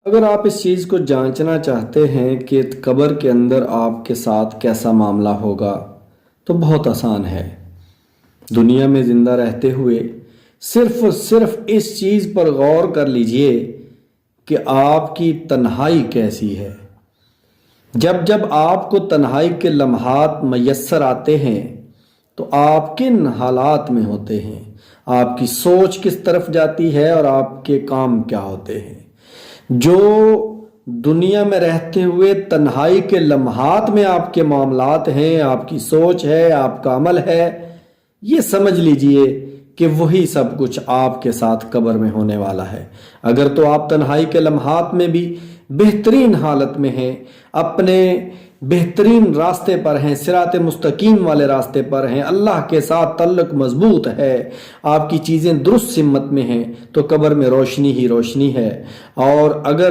اگر آپ اس چیز کو جانچنا چاہتے ہیں کہ قبر کے اندر آپ کے ساتھ کیسا معاملہ ہوگا تو بہت آسان ہے۔ دنیا میں زندہ رہتے ہوئے صرف اور صرف اس چیز پر غور کر لیجئے کہ آپ کی تنہائی کیسی ہے۔ جب جب آپ کو تنہائی کے لمحات میسر آتے ہیں تو آپ کن حالات میں ہوتے ہیں، آپ کی سوچ کس طرف جاتی ہے اور آپ کے کام کیا ہوتے ہیں۔ جو دنیا میں رہتے ہوئے تنہائی کے لمحات میں آپ کے معاملات ہیں، آپ کی سوچ ہے، آپ کا عمل ہے، یہ سمجھ لیجئے کہ وہی سب کچھ آپ کے ساتھ قبر میں ہونے والا ہے۔ اگر تو آپ تنہائی کے لمحات میں بھی بہترین حالت میں ہیں، اپنے بہترین راستے پر ہیں، صراط مستقیم والے راستے پر ہیں، اللہ کے ساتھ تعلق مضبوط ہے، آپ کی چیزیں درست سمت میں ہیں، تو قبر میں روشنی ہی روشنی ہے۔ اور اگر